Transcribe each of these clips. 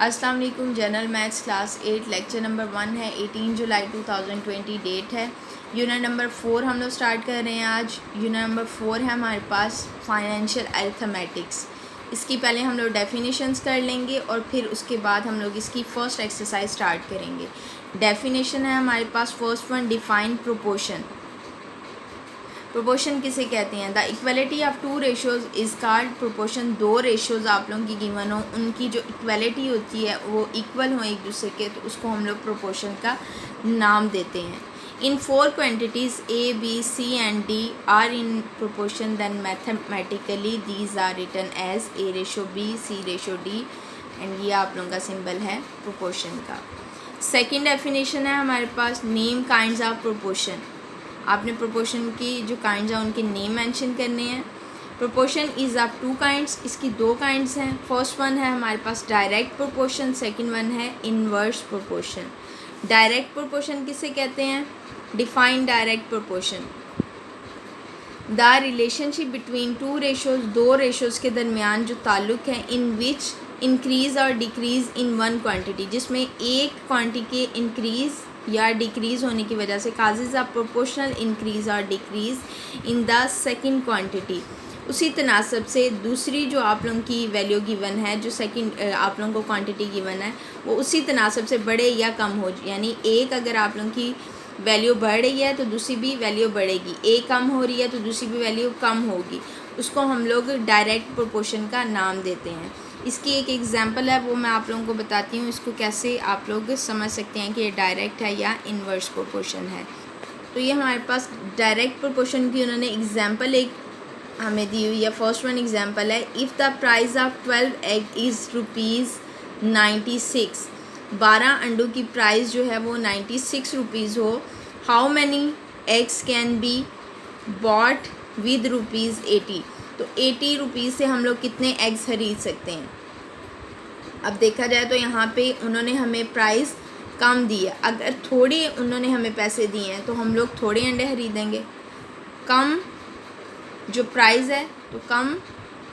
अस्सलाम वालेकुम। General maths class 8 lecture number 1 है। 18 जुलाई 2020 डेट है। यूनिट नंबर 4 हम लोग स्टार्ट कर रहे हैं आज। यूनिट नंबर 4 है हमारे पास फाइनेंशियल अरिथमेटिक्स। इसकी पहले हम लोग डेफिनेशंस कर लेंगे और फिर उसके बाद हम लोग इसकी फ़र्स्ट एक्सरसाइज स्टार्ट करेंगे। डेफिनेशन है हमारे पास first one, define proportion. Proportion किसे कहते हैं? The equality of two ratios is called proportion. दो रेशोज़ आप लोगों की गिवन हो, उनकी जो इक्वलिटी होती है वो इक्वल हो एक दूसरे के, तो उसको हम लोग प्रोपोर्शन का नाम देते हैं। इन four quantities A B C and D are in proportion, then mathematically these are written as A ratio B C ratio D, and ये आप लोगों का सिंबल है प्रोपोर्शन का। सेकेंड डेफिनेशन है हमारे पास, नेम काइंड्स ऑफ प्रोपोर्शन। आपने proportion की जो काइंड्स हैं उनके नेम मेंशन करने हैं। Proportion is of two kinds, इसकी दो काइंड्स हैं। फर्स्ट वन है हमारे पास डायरेक्ट प्रोपोर्शन, सेकंड वन है इनवर्स प्रोपोर्शन। डायरेक्ट प्रोपोर्शन किसे कहते हैं? Define direct proportion, the relationship between two ratios, दो रेशोज़ के दरमियान जो ताल्लुक़ है, इन विच इंक्रीज़ और डिक्रीज़ इन वन क्वांटिटी, जिसमें एक क्वांटिटी के इंक्रीज़ या डिक्रीज़ होने की वजह से काजेज़ ऑफ प्रोपोर्शनल इंक्रीज़ और decrease in the second quantity. उसी तनासब से दूसरी जो आप लोगों की वैल्यू गिवन है, जो सेकंड आप लोगों को क्वांटिटी गिवन है, वो उसी तनासब से बढ़े या कम हो। यानी एक अगर आप लोगों की वैल्यू बढ़ रही है तो दूसरी भी वैल्यू बढ़ेगी, एक कम हो रही है तो दूसरी भी वैल्यू कम होगी। उसको हम लोग डायरेक्ट प्रोपोर्शन का नाम देते हैं। इसकी एक एग्जांपल है, वो मैं आप लोगों को बताती हूँ, इसको कैसे आप लोग समझ सकते हैं कि ये डायरेक्ट है या इनवर्स प्रोपोर्शन है। तो ये हमारे पास डायरेक्ट प्रोपोर्शन की उन्होंने एग्जांपल एक हमें दी हुई है। फर्स्ट वन एग्जांपल है, if the price of 12 egg is ₹96, 12 अंडों की प्राइस जो है वो 96 रुपीज़ हो, how many eggs can be bought with ₹80। तो 80 रुपीज़ से हम लोग कितने एग्स खरीद सकते हैं? अब देखा जाए तो यहाँ पे उन्होंने हमें प्राइस कम दी है। अगर थोड़े उन्होंने हमें पैसे दिए हैं तो हम लोग थोड़े अंडे खरीदेंगे। कम जो प्राइस है तो कम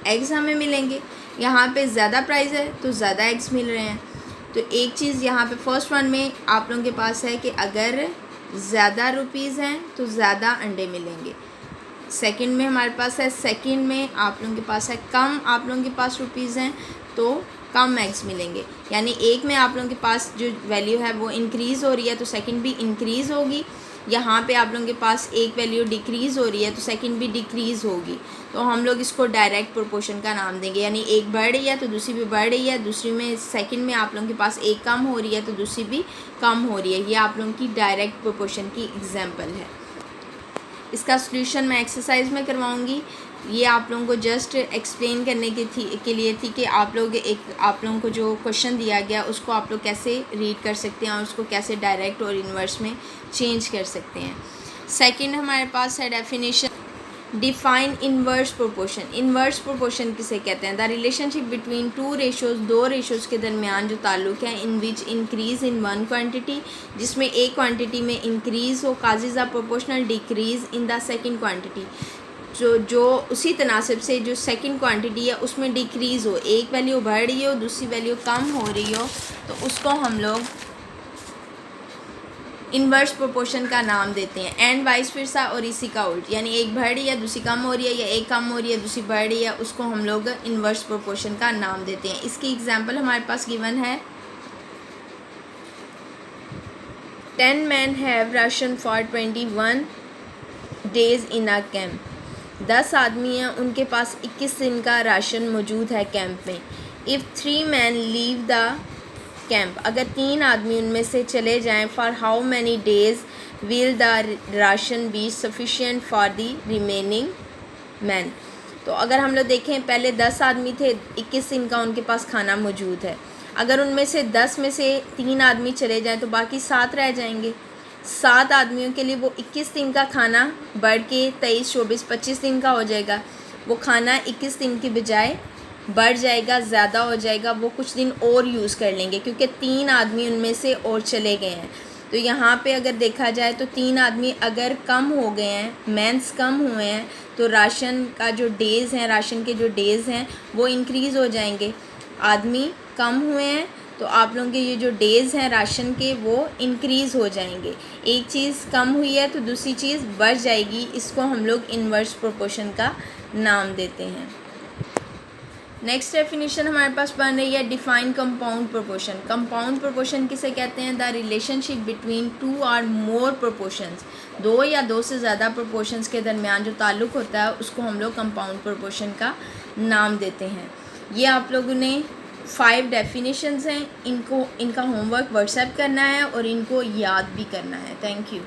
एग्स हमें मिलेंगे। यहाँ पे ज़्यादा प्राइस है तो ज़्यादा एग्स मिल रहे हैं। तो एक चीज़ यहाँ पे फर्स्ट वन में आप लोगों के पास है कि अगर ज़्यादा रुपीज़ हैं तो ज़्यादा अंडे मिलेंगे। सेकंड में हमारे पास है, सेकंड में आप लोगों के पास है कम आप लोगों के पास रुपीज़ हैं तो कम एग्स मिलेंगे। यानी एक में आप लोगों के पास जो वैल्यू है वो इंक्रीज़ हो रही है तो सेकंड भी इंक्रीज़ होगी। यहाँ पे आप लोगों के पास एक वैल्यू डिक्रीज़ हो रही है तो सेकंड भी डिक्रीज़ होगी। तो हम लोग इसको डायरेक्ट प्रोपोर्शन का नाम देंगे। यानी एक बढ़ रही है तो दूसरी भी बढ़ रही है, दूसरी में सेकंड में आप लोगों के पास एक कम हो रही है तो दूसरी भी कम हो रही है। ये आप लोगों की डायरेक्ट प्रोपोर्शन की एग्जाम्पल है। इसका सॉल्यूशन मैं एक्सरसाइज में करवाऊंगी। ये आप लोगों को जस्ट एक्सप्लेन करने के लिए थी कि आप लोगों को जो क्वेश्चन दिया गया उसको आप लोग कैसे रीड कर सकते हैं और उसको कैसे डायरेक्ट और इन्वर्स में चेंज कर सकते हैं। सेकंड हमारे पास है definition, define inverse proportion. Inverse proportion किसे कहते हैं? The relationship between two ratios, दो रेशोज़ के दरमियान जो ताल्लुक़ है, इन विच इंक्रीज़ इन वन क्वांटिटी, जिसमें एक क्वांटिटी में इंक्रीज़ हो, causes of proportional decrease in the second quantity, जो उसी तनासब से जो सेकंड क्वांटिटी है उसमें डिक्रीज़ हो, एक वैल्यू बढ़ रही हो दूसरी वैल्यू कम हो रही हो, तो उसको हम लोग इनवर्स प्रोपोर्शन का नाम देते हैं। एंड वाइस वर्सा, और इसी का उल्ट, यानी एक बढ़ रही है दूसरी कम हो रही है या एक कम हो रही है दूसरी बढ़ रही है, उसको हम लोग इनवर्स प्रोपोर्शन का नाम देते हैं। इसकी एग्जांपल हमारे पास गिवन है, 10 men have ration for 21 days in a camp। 10 आदमी हैं, उनके पास 21 दिन का राशन मौजूद है कैंप में। If 3 men leave the camp, अगर 3 आदमी उनमें से चले जाएं, for how many days will the ration be sufficient for the remaining man. तो अगर हम लोग देखें, पहले 10 आदमी थे, 21 दिन का उनके पास खाना मौजूद है। अगर उनमें से 10 में से 3 आदमी चले जाएं तो बाकी 7 रह जाएंगे। 7 आदमियों के लिए वो 21 दिन का खाना बढ़ के 23, 24, 25 दिन का हो जाएगा। वो खाना 21 दिन की बजाय बढ़ जाएगा, ज़्यादा हो जाएगा, वो कुछ दिन और यूज़ कर लेंगे क्योंकि 3 आदमी उनमें से और चले गए हैं। तो यहाँ पे अगर देखा जाए तो 3 आदमी अगर कम हो गए हैं, मेंस कम हुए हैं, तो राशन का जो डेज़ हैं, राशन के जो डेज़ हैं वो इंक्रीज़ हो जाएंगे। आदमी कम हुए हैं तो आप लोगों के ये जो डेज़ हैं राशन के वो इंक्रीज़ हो जाएंगे। एक चीज़ कम हुई है तो दूसरी चीज़ बढ़ जाएगी, इसको हम लोग इन्वर्स प्रोपोर्शन का नाम देते हैं। नेक्स्ट डेफिनेशन हमारे पास बन रही है define compound proportion. Compound proportion किसे कहते हैं? द रिलेशनशिप बिटवीन टू और मोर प्रोपोर्शंस, दो या दो से ज़्यादा प्रोपोर्शंस के दरमियान जो ताल्लुक़ होता है उसको हम लोग कंपाउंड प्रोपोर्शन का नाम देते हैं। ये आप लोगों ने 5 डेफिनेशंस हैं, इनका होमवर्क व्हाट्सएप करना है और इनको याद भी करना है। Thank you.